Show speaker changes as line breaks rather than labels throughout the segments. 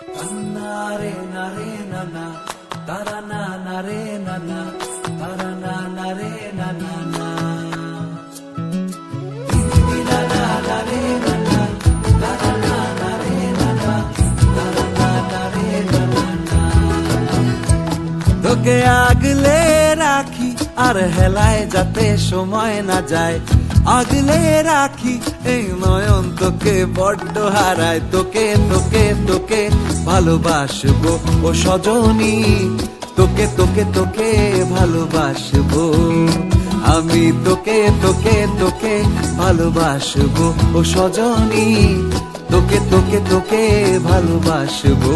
নারে নারে নানা তারা না নারে নানা তারা না নারে নানা না তোকে আগলে রাখি আর হেলায় যাতে সময় না যায়, আগলে রাখি এই নয়ন তোকে বড্ড হারায়। তোকে তোকে তোকে ভালোবাসবো ও সজনী, তোকে তোকে তোকে ভালোবাসবো আমি, তোকে তোকে তোকে ভালোবাসবো ও সজনী, তোকে তোকে তোকে ভালোবাসবো।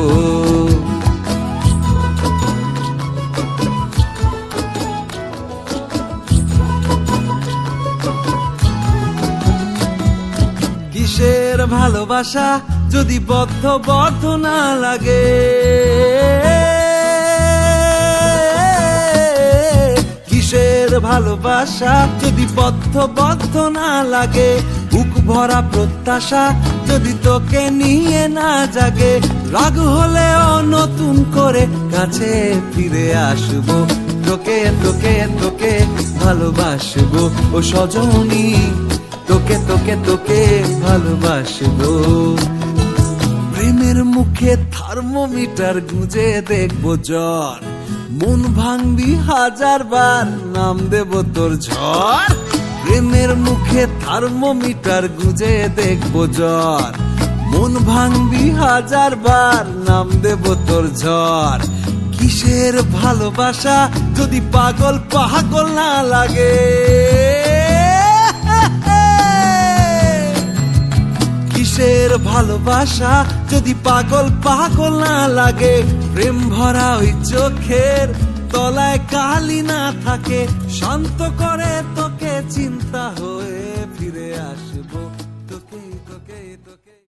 কিসের ভালোবাসা যদি বদ্ধ বদ্ধ না লাগে, কিসের ভালোবাসা যদি বদ্ধ বদ্ধ না লাগে, বুক ভরা প্রত্যাশা যদি তোকে নিয়ে না জাগে, রাগ হলেও নতুন করে কাছে ফিরে আসবো, তোকে তোকে তোকে ভালোবাসবো ও সজনী, তোকে তোকে তোকে ভালোবাসবো। প্রেমের মুখে থার্মোমিটার গুঁজে দেখবো জ্বর, মন ভাঙবি হাজার বার নাম দেব তোর ঝড়। প্রেমের মুখে থার্মোমিটার গুঁজে দেখবো জ্বর, মন ভাঙবি হাজার বার নাম দেব তোর ঝড়। কিসের ভালোবাসা যদি পাগল পাগল না লাগে, কিসের ভালোবাসা যদি পাগল পাগল না লাগে, প্রেম ভরা ওই চোখের তলায় কালি না থাকে, শান্ত করে তোকে চিন্তা